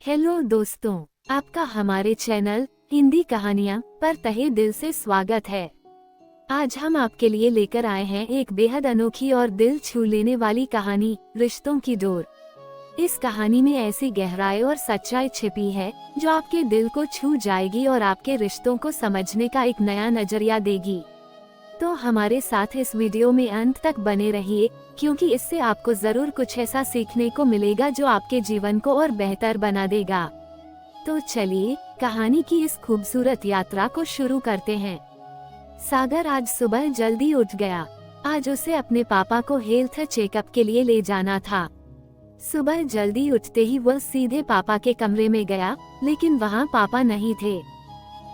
Hello दोस्तों, आपका हमारे चैनल हिंदी कहानियाँ पर तहे दिल से स्वागत है। आज हम आपके लिए लेकर आए हैं एक बेहद अनोखी और दिल छू लेने वाली कहानी, रिश्तों की डोर। इस कहानी में ऐसी गहराई और सच्चाई छिपी है जो आपके दिल को छू जाएगी और आपके रिश्तों को समझने का एक नया नजरिया देगी। तो हमारे साथ इस वीडियो में अंत तक बने रहिए, क्योंकि इससे आपको जरूर कुछ ऐसा सीखने को मिलेगा जो आपके जीवन को और बेहतर बना देगा। तो चलिए कहानी की इस खूबसूरत यात्रा को शुरू करते हैं। सागर आज सुबह जल्दी उठ गया। आज उसे अपने पापा को हेल्थ चेकअप के लिए ले जाना था। सुबह जल्दी उठते ही वह सीधे पापा के कमरे में गया, लेकिन वहाँ पापा नहीं थे।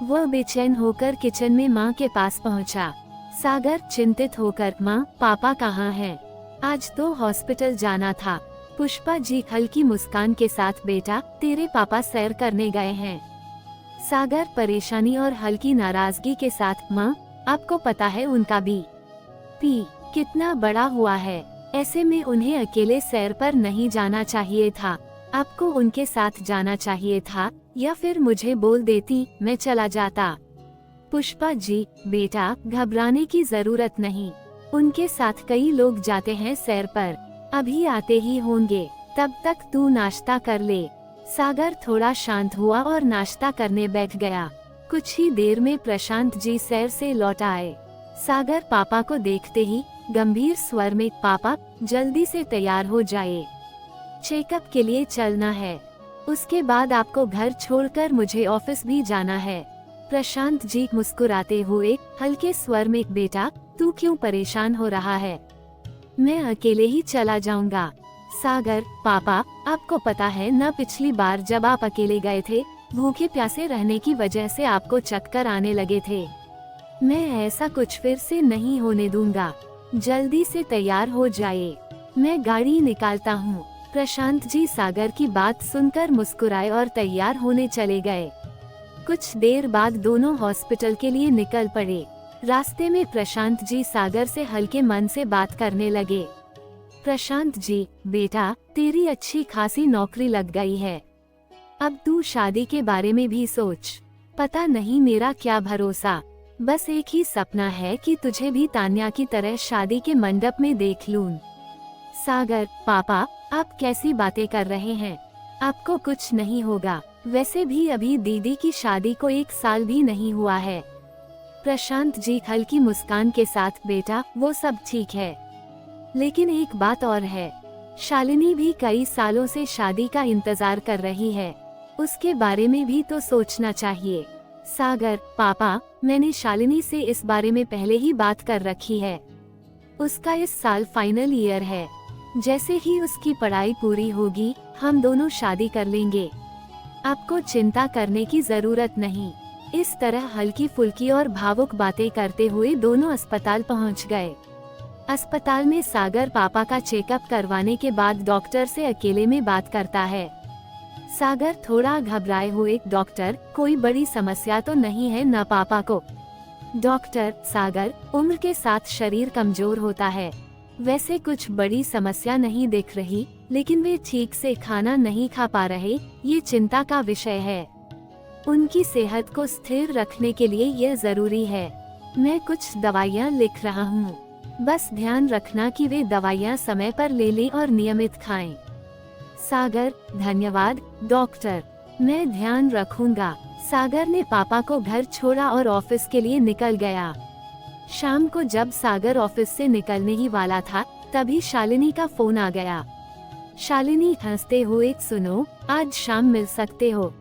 वह बेचैन होकर किचन में माँ के पास पहुँचा। सागर चिंतित होकर, माँ पापा कहाँ हैं? आज तो हॉस्पिटल जाना था। पुष्पा जी हल्की मुस्कान के साथ, बेटा तेरे पापा सैर करने गए हैं। सागर परेशानी और हल्की नाराजगी के साथ, माँ आपको पता है उनका बीपी कितना बड़ा हुआ है, ऐसे में उन्हें अकेले सैर पर नहीं जाना चाहिए था। आपको उनके साथ जाना चाहिए था, या फिर मुझे बोल देती, मैं चला जाता। पुष्पा जी बेटा घबराने की जरूरत नहीं, उनके साथ कई लोग जाते हैं सैर पर, अभी आते ही होंगे, तब तक तू नाश्ता कर ले। सागर थोड़ा शांत हुआ और नाश्ता करने बैठ गया। कुछ ही देर में प्रशांत जी सैर से लौट आए। सागर पापा को देखते ही गंभीर स्वर में, पापा जल्दी से तैयार हो जाए, चेकअप के लिए चलना है। उसके बाद आपको घर छोड़कर मुझे ऑफिस भी जाना है। प्रशांत जी मुस्कुराते हुए हल्के स्वर में, बेटा तू क्यों परेशान हो रहा है, मैं अकेले ही चला जाऊंगा। सागर पापा आपको पता है न, पिछली बार जब आप अकेले गए थे, भूखे प्यासे रहने की वजह से आपको चक्कर आने लगे थे। मैं ऐसा कुछ फिर से नहीं होने दूंगा। जल्दी से तैयार हो जाए, मैं गाड़ी निकालता हूँ। प्रशांत जी सागर की बात सुनकर मुस्कुराए और तैयार होने चले गए। कुछ देर बाद दोनों हॉस्पिटल के लिए निकल पड़े। रास्ते में प्रशांत जी सागर से हल्के मन से बात करने लगे। प्रशांत जी बेटा तेरी अच्छी खासी नौकरी लग गई है, अब तू शादी के बारे में भी सोच। पता नहीं मेरा क्या भरोसा, बस एक ही सपना है कि तुझे भी तान्या की तरह शादी के मंडप में देख लूं। सागर पापा आप कैसी बातें कर रहे हैं, आपको कुछ नहीं होगा, वैसे भी अभी दीदी की शादी को 1 साल भी नहीं हुआ है। प्रशांत जी हल्की मुस्कान के साथ, बेटा वो सब ठीक है, लेकिन एक बात और है, शालिनी भी कई सालों से शादी का इंतजार कर रही है, उसके बारे में भी तो सोचना चाहिए। सागर पापा मैंने शालिनी से इस बारे में पहले ही बात कर रखी है, उसका इस साल फाइनल ईयर है, जैसे ही उसकी पढ़ाई पूरी होगी हम दोनों शादी कर लेंगे, आपको चिंता करने की जरूरत नहीं। इस तरह हल्की फुल्की और भावुक बातें करते हुए दोनों अस्पताल पहुंच गए। अस्पताल में सागर पापा का चेकअप करवाने के बाद डॉक्टर से अकेले में बात करता है। सागर थोड़ा घबराए हुए, डॉक्टर कोई बड़ी समस्या तो नहीं है न पापा को? डॉक्टर सागर उम्र के साथ शरीर कमजोर होता है, वैसे कुछ बड़ी समस्या नहीं दिख रही, लेकिन वे ठीक से खाना नहीं खा पा रहे, ये चिंता का विषय है। उनकी सेहत को स्थिर रखने के लिए यह जरूरी है। मैं कुछ दवाइयाँ लिख रहा हूँ, बस ध्यान रखना कि वे दवाइयाँ समय पर ले लें और नियमित खाएं। सागर धन्यवाद डॉक्टर, मैं ध्यान रखूंगा। सागर ने पापा को घर छोड़ा और ऑफिस के लिए निकल गया। शाम को जब सागर ऑफिस से निकलने ही वाला था, तभी शालिनी का फोन आ गया। शालिनी हंसते हुए, सुनो आज शाम मिल सकते हो?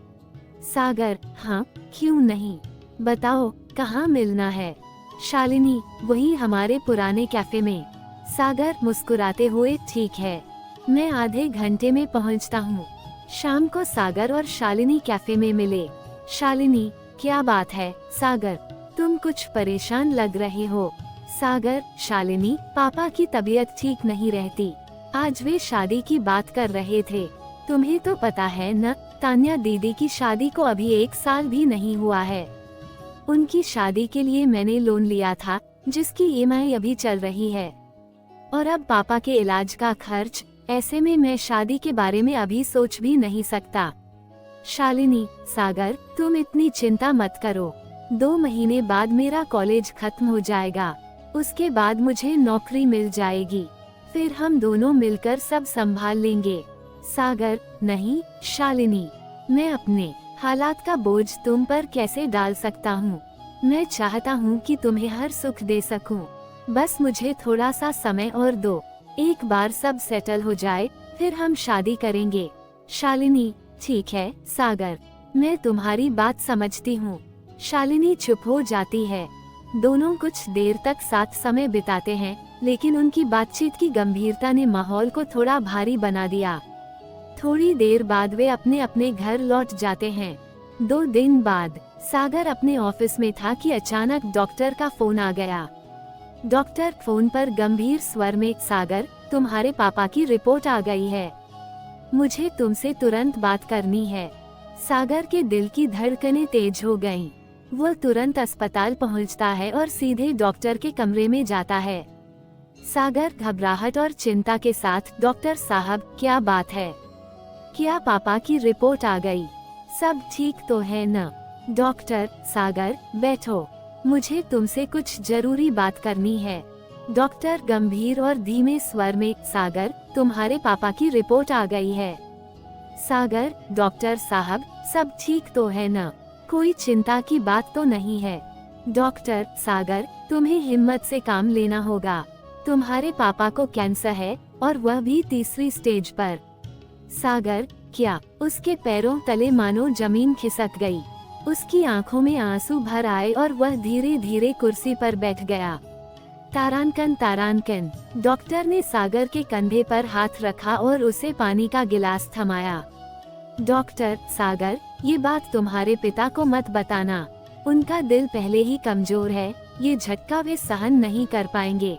सागर हाँ क्यों नहीं, बताओ कहाँ मिलना है? शालिनी वही हमारे पुराने कैफे में। सागर मुस्कुराते हुए, ठीक है मैं आधे घंटे में पहुँचता हूँ। शाम को सागर और शालिनी कैफे में मिले। शालिनी क्या बात है सागर, तुम कुछ परेशान लग रहे हो? सागर शालिनी पापा की तबीयत ठीक नहीं रहती, आज वे शादी की बात कर रहे थे, तुम्हें तो पता है न, तान्या दीदी की शादी को अभी 1 साल भी नहीं हुआ है। उनकी शादी के लिए मैंने लोन लिया था, जिसकी EMI अभी चल रही है, और अब पापा के इलाज का खर्च, ऐसे में मैं शादी के बारे में अभी सोच भी नहीं सकता। शालिनी, सागर तुम इतनी चिंता मत करो। 2 महीने बाद मेरा कॉलेज खत्म हो जाएगा, उसके बाद मुझे नौकरी मिल जाएगी, फिर हम दोनों मिलकर सब संभाल लेंगे। सागर, नहीं शालिनी, मैं अपने हालात का बोझ तुम पर कैसे डाल सकता हूँ। मैं चाहता हूँ कि तुम्हें हर सुख दे सकूँ, बस मुझे थोड़ा सा समय और दो। एक बार सब सेटल हो जाए फिर हम शादी करेंगे। शालिनी, ठीक है सागर, मैं तुम्हारी बात समझती हूँ। शालिनी चुप हो जाती है। दोनों कुछ देर तक साथ समय बिताते हैं, लेकिन उनकी बातचीत की गंभीरता ने माहौल को थोड़ा भारी बना दिया। थोड़ी देर बाद वे अपने अपने घर लौट जाते हैं। 2 दिन बाद सागर अपने ऑफिस में था कि अचानक डॉक्टर का फोन आ गया। डॉक्टर फोन पर गंभीर स्वर में, सागर तुम्हारे पापा की रिपोर्ट आ गई है, मुझे तुमसे तुरंत बात करनी है। सागर के दिल की धड़कनें तेज हो गईं। वह तुरंत अस्पताल पहुंचता है और सीधे डॉक्टर के कमरे में जाता है। सागर घबराहट और चिंता के साथ, डॉक्टर साहब क्या बात है, क्या पापा की रिपोर्ट आ गई, सब ठीक तो है न? डॉक्टर, सागर बैठो, मुझे तुमसे कुछ जरूरी बात करनी है। डॉक्टर गंभीर और धीमे स्वर में, सागर तुम्हारे पापा की रिपोर्ट आ गई है। सागर, डॉक्टर साहब सब ठीक तो है न? कोई चिंता की बात तो नहीं है? डॉक्टर, सागर तुम्हें हिम्मत से काम लेना होगा, तुम्हारे पापा को कैंसर है और वह भी 3री स्टेज पर। सागर, क्या? उसके पैरों तले मानो जमीन खिसक गई। उसकी आंखों में आंसू भर आए और वह धीरे धीरे कुर्सी पर बैठ गया। तारांकन तारांकन, डॉक्टर ने सागर के कंधे पर हाथ रखा और उसे पानी का गिलास थमाया। डॉक्टर, सागर ये बात तुम्हारे पिता को मत बताना, उनका दिल पहले ही कमजोर है, ये झटका वे सहन नहीं कर पाएंगे।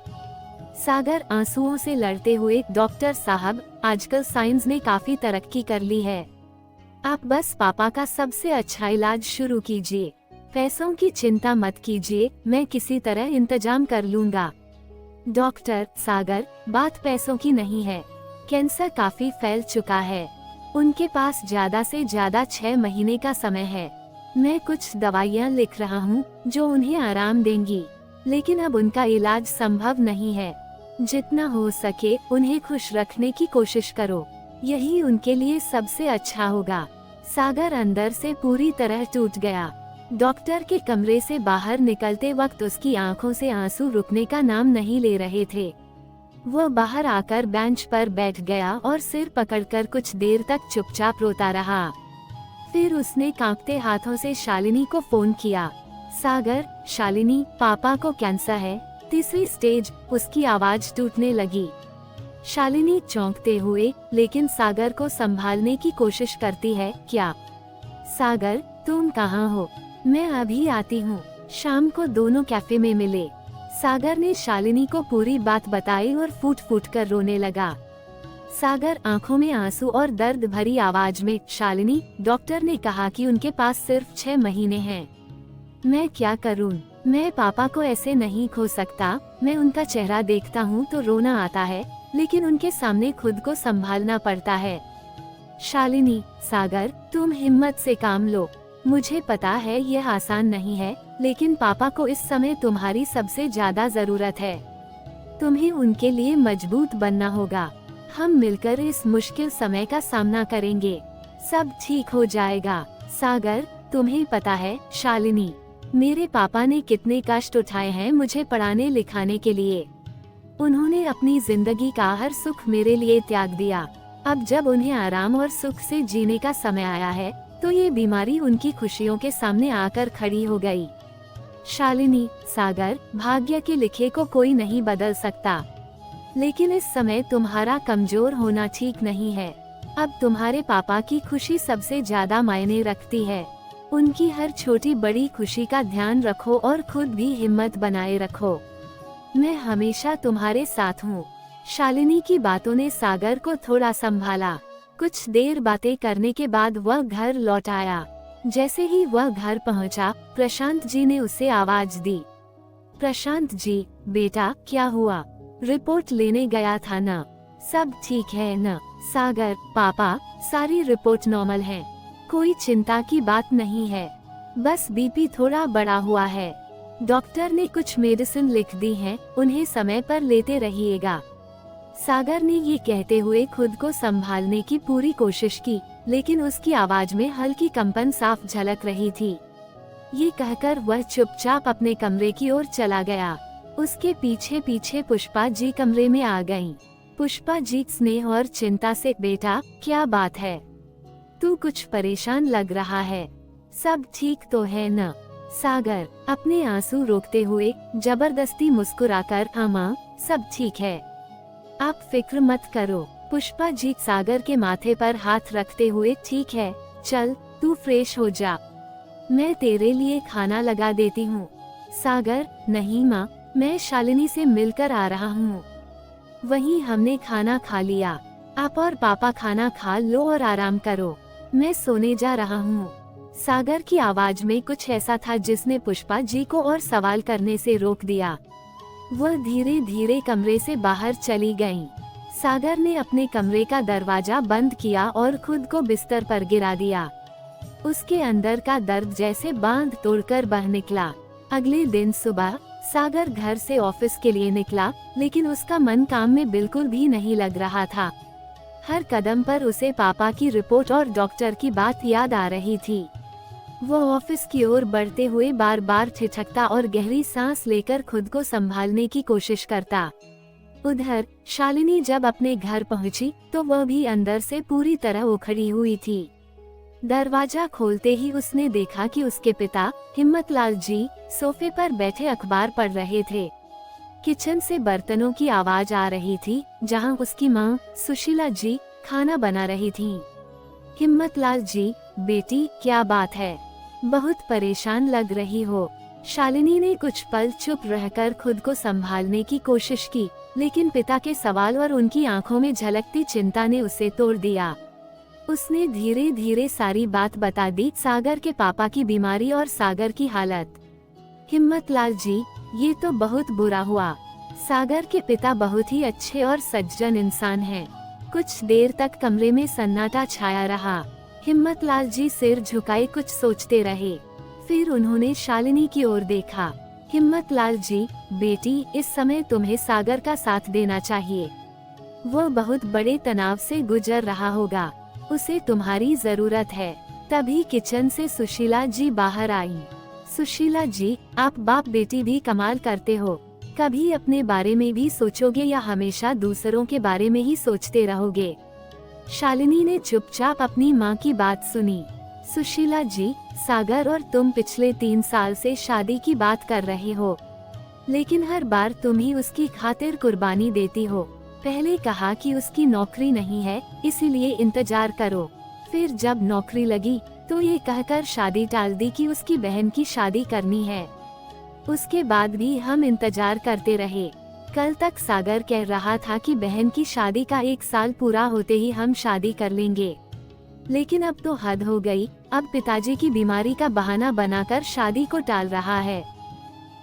सागर आंसुओं से लड़ते हुए, डॉक्टर साहब आजकल साइंस ने काफी तरक्की कर ली है, आप बस पापा का सबसे अच्छा इलाज शुरू कीजिए, पैसों की चिंता मत कीजिए, मैं किसी तरह इंतजाम कर लूंगा। डॉक्टर, सागर बात पैसों की नहीं है, कैंसर काफी फैल चुका है, उनके पास ज्यादा से ज्यादा 6 महीने का समय है। मैं कुछ दवाइयाँ लिख रहा हूँ जो उन्हें आराम देंगी, लेकिन अब उनका इलाज संभव नहीं है। जितना हो सके उन्हें खुश रखने की कोशिश करो, यही उनके लिए सबसे अच्छा होगा। सागर अंदर से पूरी तरह टूट गया। डॉक्टर के कमरे से बाहर निकलते वक्त उसकी आंखों से आंसू रुकने का नाम नहीं ले रहे थे। वह बाहर आकर बेंच पर बैठ गया और सिर पकड़कर कुछ देर तक चुपचाप रोता रहा। फिर उसने कांपते हाथों से शालिनी को फोन किया। सागर, शालिनी पापा को कैंसर है, 3री स्टेज, उसकी आवाज टूटने लगी। शालिनी चौंकते हुए लेकिन सागर को संभालने की कोशिश करती है। क्या? सागर तुम कहाँ हो? मैं अभी आती हूँ। शाम को दोनों कैफे में मिले। सागर ने शालिनी को पूरी बात बताई और फूट फूट कर रोने लगा। सागर आंखों में आंसू और दर्द भरी आवाज में, शालिनी डॉक्टर ने कहा कि उनके पास सिर्फ 6 महीने हैं, मैं क्या करूं? मैं पापा को ऐसे नहीं खो सकता। मैं उनका चेहरा देखता हूं तो रोना आता है, लेकिन उनके सामने खुद को संभालना पड़ता है। शालिनी, सागर तुम हिम्मत से काम लो, मुझे पता है यह आसान नहीं है, लेकिन पापा को इस समय तुम्हारी सबसे ज्यादा जरूरत है। तुम्हें उनके लिए मजबूत बनना होगा। हम मिलकर इस मुश्किल समय का सामना करेंगे, सब ठीक हो जाएगा। सागर, तुम्हें पता है शालिनी, मेरे पापा ने कितने कष्ट उठाए हैं मुझे पढ़ाने लिखाने के लिए। उन्होंने अपनी जिंदगी का हर सुख मेरे लिए त्याग दिया। अब जब उन्हें आराम और सुख से जीने का समय आया है, तो ये बीमारी उनकी खुशियों के सामने आकर खड़ी हो गई। शालिनी, सागर भाग्य के लिखे को कोई नहीं बदल सकता, लेकिन इस समय तुम्हारा कमजोर होना ठीक नहीं है। अब तुम्हारे पापा की खुशी सबसे ज्यादा मायने रखती है। उनकी हर छोटी बड़ी खुशी का ध्यान रखो और खुद भी हिम्मत बनाए रखो। मैं हमेशा तुम्हारे साथ हूँ। शालिनी की बातों ने सागर को थोड़ा संभाला। कुछ देर बातें करने के बाद वह घर लौट आया। जैसे ही वह घर पहुंचा, प्रशांत जी ने उसे आवाज दी। प्रशांत जी, बेटा क्या हुआ? रिपोर्ट लेने गया था न? सब ठीक है न? सागर, पापा सारी रिपोर्ट नॉर्मल है, कोई चिंता की बात नहीं है, बस बीपी थोड़ा बढ़ा हुआ है। डॉक्टर ने कुछ मेडिसिन लिख दी हैं, उन्हें समय पर लेते रहिएगा। सागर ने ये कहते हुए खुद को संभालने की पूरी कोशिश की, लेकिन उसकी आवाज में हल्की कंपन साफ झलक रही थी। ये कहकर वह चुपचाप अपने कमरे की ओर चला गया। उसके पीछे पीछे पुष्पा जी कमरे में आ गईं। पुष्पा जी स्नेह और चिंता से, बेटा क्या बात है, तू कुछ परेशान लग रहा है, सब ठीक तो है न? सागर अपने आंसू रोकते हुए जबरदस्ती मुस्कुराकर, हाँ माँ सब ठीक है, आप फिक्र मत करो। पुष्पा जी सागर के माथे पर हाथ रखते हुए, ठीक है चल तू फ्रेश हो जा, मैं तेरे लिए खाना लगा देती हूँ। सागर, नहीं माँ, मैं शालिनी से मिलकर आ रहा हूँ, वहीं हमने खाना खा लिया, आप और पापा खाना खा लो और आराम करो, मैं सोने जा रहा हूँ। सागर की आवाज में कुछ ऐसा था जिसने पुष्पा जी को और सवाल करने से रोक दिया। वह धीरे धीरे कमरे से बाहर चली गईं। सागर ने अपने कमरे का दरवाजा बंद किया और खुद को बिस्तर पर गिरा दिया। उसके अंदर का दर्द जैसे बांध तोड़कर बह निकला। अगले दिन सुबह सागर घर से ऑफिस के लिए निकला, लेकिन उसका मन काम में बिल्कुल भी नहीं लग रहा था। हर कदम पर उसे पापा की रिपोर्ट और डॉक्टर की बात याद आ रही थी। वो ऑफिस की ओर बढ़ते हुए बार बार ठिठकता और गहरी सांस लेकर खुद को संभालने की कोशिश करता। उधर शालिनी जब अपने घर पहुंची तो वह भी अंदर से पूरी तरह उखड़ी हुई थी। दरवाजा खोलते ही उसने देखा कि उसके पिता हिम्मतलाल जी सोफे पर बैठे अखबार पढ़ रहे थे। किचन से बर्तनों की आवाज आ रही थी, जहां उसकी मां सुशीला जी खाना बना रही थीं। हिम्मतलाल जी, बेटी क्या बात है, बहुत परेशान लग रही हो। शालिनी ने कुछ पल चुप रहकर खुद को संभालने की कोशिश की, लेकिन पिता के सवाल और उनकी आंखों में झलकती चिंता ने उसे तोड़ दिया। उसने धीरे धीरे सारी बात बता दी, सागर के पापा की बीमारी और सागर की हालत। हिम्मतलाल जी, ये तो बहुत बुरा हुआ। सागर के पिता बहुत ही अच्छे और सज्जन इंसान हैं। कुछ देर तक कमरे में सन्नाटा छाया रहा। हिम्मतलाल जी सिर झुकाए कुछ सोचते रहे। फिर उन्होंने शालिनी की ओर देखा। हिम्मतलाल जी, बेटी इस समय तुम्हें सागर का साथ देना चाहिए। वो बहुत बड़े तनाव से गुजर रहा होगा, उसे तुम्हारी जरूरत है। तभी किचन से सुशीला जी बाहर आई। सुशीला जी, आप बाप बेटी भी कमाल करते हो, कभी अपने बारे में भी सोचोगे या हमेशा दूसरों के बारे में ही सोचते रहोगे? शालिनी ने चुपचाप अपनी माँ की बात सुनी। सुशीला जी, सागर और तुम पिछले 3 साल से शादी की बात कर रहे हो, लेकिन हर बार तुम ही उसकी खातिर कुर्बानी देती हो। पहले कहा कि उसकी नौकरी नहीं है, इसीलिए इंतजार करो। फिर जब नौकरी लगी तो ये कहकर शादी टाल दी कि उसकी बहन की शादी करनी है। उसके बाद भी हम इंतजार करते रहे। कल तक सागर कह रहा था कि बहन की शादी का 1 साल पूरा होते ही हम शादी कर लेंगे, लेकिन अब तो हद हो गई। अब पिताजी की बीमारी का बहाना बनाकर शादी को टाल रहा है।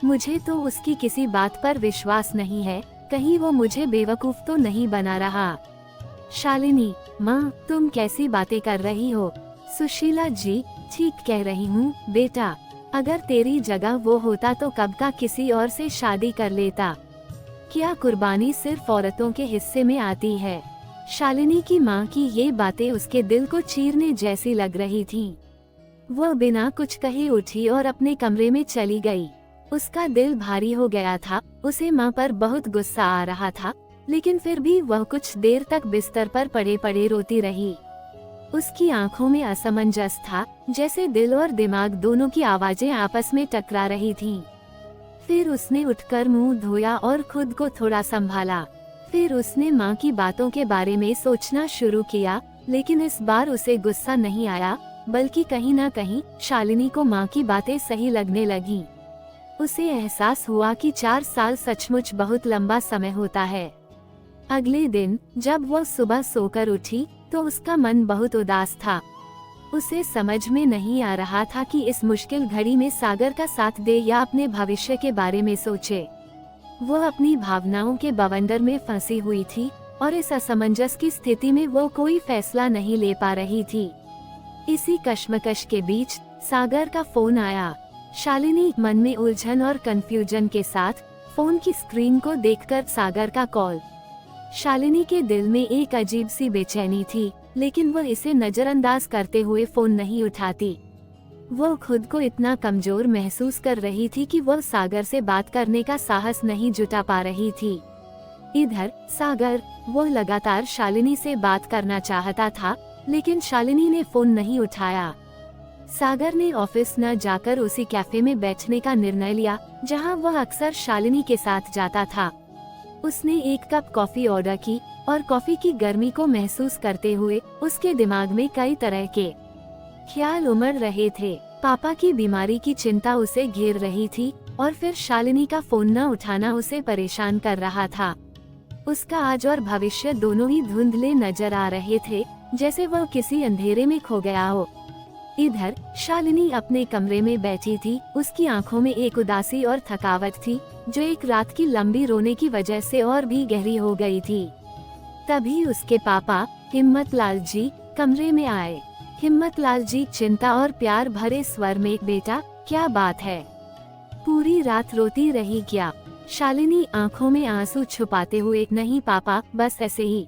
मुझे तो उसकी किसी बात पर विश्वास नहीं है, कहीं वो मुझे बेवकूफ तो नहीं बना रहा। शालिनी, माँ तुम कैसी बातें कर रही हो? सुशीला जी, ठीक कह रही हूँ बेटा, अगर तेरी जगह वो होता तो कब का किसी और से शादी कर लेता। क्या कुर्बानी सिर्फ औरतों के हिस्से में आती है? शालिनी की माँ की ये बातें उसके दिल को चीरने जैसी लग रही थीं। वह बिना कुछ कहे उठी और अपने कमरे में चली गई। उसका दिल भारी हो गया था। उसे माँ पर बहुत गुस्सा आ रहा था, लेकिन फिर भी वह कुछ देर तक बिस्तर पर पड़े पड़े रोती रही। उसकी आंखों में असमंजस था, जैसे दिल और दिमाग दोनों की आवाजें आपस में टकरा रही थीं। फिर उसने उठकर मुंह धोया और खुद को थोड़ा संभाला। फिर उसने माँ की बातों के बारे में सोचना शुरू किया, लेकिन इस बार उसे गुस्सा नहीं आया, बल्कि कहीं न कहीं शालिनी को माँ की बातें सही लगने लगीं। उसे एहसास हुआ कि 4 साल सचमुच बहुत लंबा समय होता है। अगले दिन जब वह सुबह सोकर उठी तो उसका मन बहुत उदास था। उसे समझ में नहीं आ रहा था कि इस मुश्किल घड़ी में सागर का साथ दे या अपने भविष्य के बारे में सोचे। वह अपनी भावनाओं के बवंडर में फंसी हुई थी और इस असमंजस की स्थिति में वो कोई फैसला नहीं ले पा रही थी। इसी कश्मकश के बीच सागर का फोन आया। शालिनी मन में उलझन और कंफ्यूजन के साथ फोन की स्क्रीन को देखकर सागर का कॉल। शालिनी के दिल में एक अजीब सी बेचैनी थी, लेकिन वह इसे नजरअंदाज करते हुए फोन नहीं उठाती। वो खुद को इतना कमजोर महसूस कर रही थी कि वह सागर से बात करने का साहस नहीं जुटा पा रही थी। इधर सागर, वो लगातार शालिनी से बात करना चाहता था, लेकिन शालिनी ने फोन नहीं उठाया। सागर ने ऑफिस न जाकर उसी कैफे में बैठने का निर्णय लिया जहां वह अक्सर शालिनी के साथ जाता था। उसने एक कप कॉफी ऑर्डर की और कॉफी की गर्मी को महसूस करते हुए उसके दिमाग में कई तरह के ख्याल उमड़ रहे थे। पापा की बीमारी की चिंता उसे घेर रही थी और फिर शालिनी का फोन न उठाना उसे परेशान कर रहा था। उसका आज और भविष्य दोनों ही धुंधले नजर आ रहे थे, जैसे वह किसी अंधेरे में खो गया हो। इधर शालिनी अपने कमरे में बैठी थी। उसकी आंखों में एक उदासी और थकावट थी, जो एक रात की लंबी रोने की वजह से और भी गहरी हो गई थी। तभी उसके पापा हिम्मतलाल जी कमरे में आए। हिम्मतलाल जी चिंता और प्यार भरे स्वर में, बेटा क्या बात है, पूरी रात रोती रही क्या? शालिनी आंखों में आंसू छुपाते हुए, नहीं पापा, बस ऐसे ही।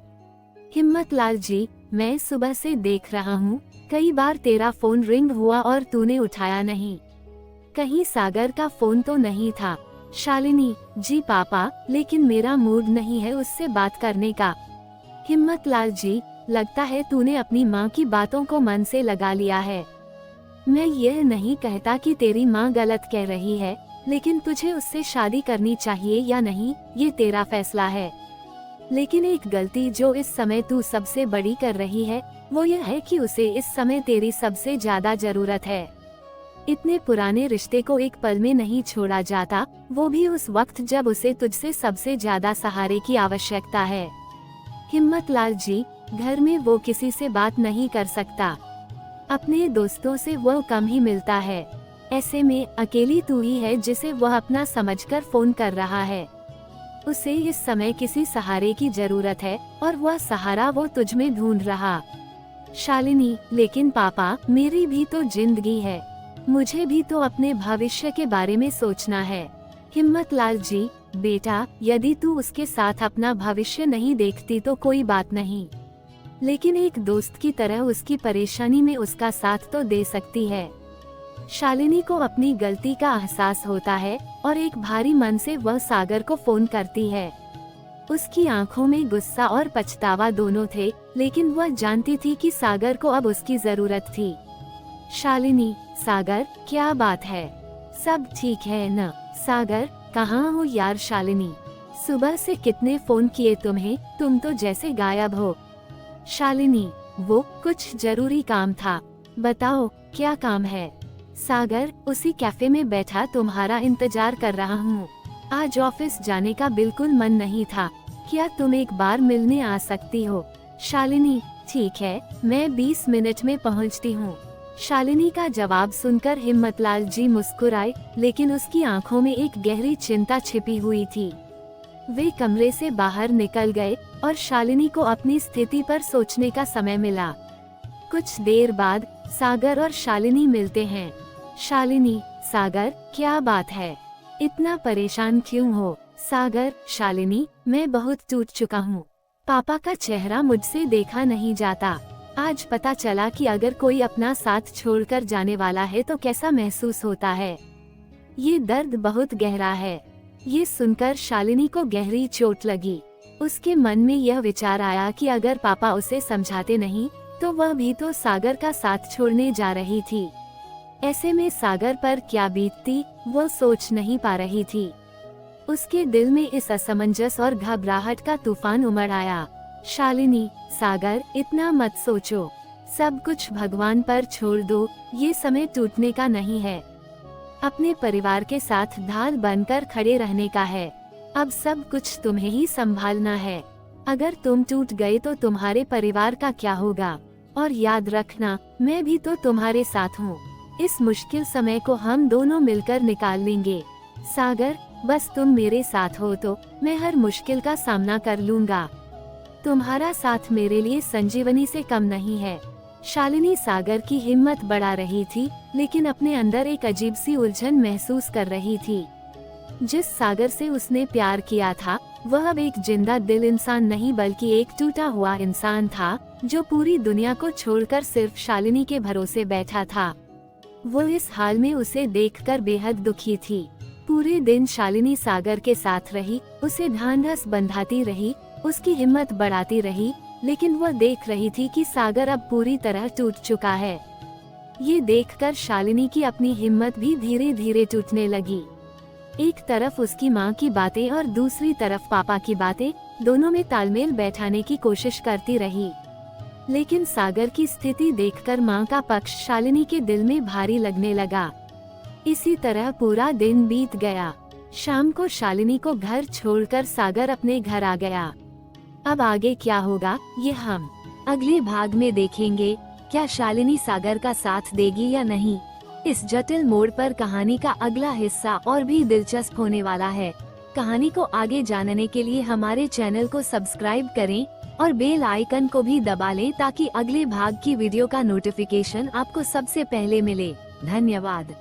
हिम्मतलाल जी, मैं सुबह से देख रहा हूँ, कई बार तेरा फोन रिंग हुआ और तूने उठाया नहीं। कहीं सागर का फोन तो नहीं था? शालिनी, जी पापा, लेकिन मेरा मूड नहीं है उससे बात करने का। हिम्मतलाल जी, लगता है तूने अपनी माँ की बातों को मन से लगा लिया है। मैं यह नहीं कहता कि तेरी माँ गलत कह रही है, लेकिन तुझे उससे शादी करनी चाहिए या नहीं, ये तेरा फैसला है। लेकिन एक गलती जो इस समय तू सबसे बड़ी कर रही है, वो यह है कि उसे इस समय तेरी सबसे ज्यादा जरूरत है। इतने पुराने रिश्ते को एक पल में नहीं छोड़ा जाता, वो भी उस वक्त जब उसे तुझसे सबसे ज्यादा सहारे की आवश्यकता है। हिम्मतलाल जी, घर में वो किसी से बात नहीं कर सकता, अपने दोस्तों से वो कम ही मिलता है। ऐसे में अकेली तू ही है जिसे वह अपना समझकर फोन कर रहा है। उसे इस समय किसी सहारे की जरूरत है और वह सहारा वो तुझ में ढूंढ रहा। शालिनी, लेकिन पापा, मेरी भी तो जिंदगी है, मुझे भी तो अपने भविष्य के बारे में सोचना है। हिम्मतलाल जी, बेटा, यदि तू उसके साथ अपना भविष्य नहीं देखती तो कोई बात नहीं, लेकिन एक दोस्त की तरह उसकी परेशानी में उसका साथ तो दे सकती है। शालिनी को अपनी गलती का एहसास होता है और एक भारी मन से वह सागर को फोन करती है। उसकी आंखों में गुस्सा और पछतावा दोनों थे, लेकिन वह जानती थी कि सागर को अब उसकी जरूरत थी। शालिनी, सागर, क्या बात है, सब ठीक है न? सागर, कहाँ हो यार? शालिनी, सुबह से कितने फोन किए तुम्हें, तुम तो जैसे गायब हो। शालिनी, वो कुछ जरूरी काम था, बताओ क्या काम है? सागर, उसी कैफे में बैठा तुम्हारा इंतजार कर रहा हूँ। आज ऑफिस जाने का बिल्कुल मन नहीं था, क्या तुम एक बार मिलने आ सकती हो? शालिनी, ठीक है, मैं 20 मिनट में पहुँचती हूँ। शालिनी का जवाब सुनकर हिम्मतलाल जी मुस्कुराए, लेकिन उसकी आंखों में एक गहरी चिंता छिपी हुई थी। वे कमरे से बाहर निकल गए और शालिनी को अपनी स्थिति पर सोचने का समय मिला। कुछ देर बाद सागर और शालिनी मिलते हैं। शालिनी, सागर, क्या बात है, इतना परेशान क्यों हो? सागर, शालिनी, मैं बहुत टूट चुका हूँ, पापा का चेहरा मुझसे देखा नहीं जाता। आज पता चला कि अगर कोई अपना साथ छोड़कर जाने वाला है तो कैसा महसूस होता है। ये दर्द बहुत गहरा है। ये सुनकर शालिनी को गहरी चोट लगी। उसके मन में यह विचार आया कि अगर पापा उसे समझाते नहीं तो वह भी तो सागर का साथ छोड़ने जा रही थी। ऐसे में सागर पर क्या बीतती, वो सोच नहीं पा रही थी। उसके दिल में इस असमंजस और घबराहट का तूफान उमड़ आया। शालिनी, सागर, इतना मत सोचो, सब कुछ भगवान पर छोड़ दो, ये समय टूटने का नहीं है। अपने परिवार के साथ ढाल बनकर खड़े रहने का है। अब सब कुछ तुम्हें ही संभालना है। अगर तुम टूट गए तो तुम्हारे परिवार का क्या होगा? और याद रखना, मैं भी तो तुम्हारे साथ हूँ। इस मुश्किल समय को हम दोनों मिलकर निकाल लेंगे। सागर, बस तुम मेरे साथ हो तो मैं हर मुश्किल का सामना कर लूँगा। तुम्हारा साथ मेरे लिए संजीवनी से कम नहीं है। शालिनी सागर की हिम्मत बढ़ा रही थी, लेकिन अपने अंदर एक अजीब सी उलझन महसूस कर रही थी। जिस सागर से उसने प्यार किया था, वह अब एक जिंदा दिल इंसान नहीं बल्कि एक टूटा हुआ इंसान था, जो पूरी दुनिया को छोड़कर सिर्फ शालिनी के भरोसे बैठा था। वो इस हाल में उसे देखकर बेहद दुखी थी। पूरे दिन शालिनी सागर के साथ रही, उसे ढांढस बंधाती रही, उसकी हिम्मत बढ़ाती रही, लेकिन वह देख रही थी कि सागर अब पूरी तरह टूट चुका है। ये देखकर शालिनी की अपनी हिम्मत भी धीरे धीरे टूटने लगी। एक तरफ उसकी माँ की बातें और दूसरी तरफ पापा की बातें, दोनों में तालमेल बैठाने की कोशिश करती रही। लेकिन सागर की स्थिति देखकर माँ का पक्ष शालिनी के दिल में भारी लगने लगा। इसी तरह पूरा दिन बीत गया। शाम को शालिनी को घर छोड़कर सागर अपने घर आ गया। अब आगे क्या होगा, ये हम अगले भाग में देखेंगे। क्या शालिनी सागर का साथ देगी या नहीं? इस जटिल मोड़ पर कहानी का अगला हिस्सा और भी दिलचस्प होने वाला है। कहानी को आगे जानने के लिए हमारे चैनल को सब्सक्राइब करें और बेल आइकन को भी दबा लें ताकि अगले भाग की वीडियो का नोटिफिकेशन आपको सबसे पहले मिले। धन्यवाद।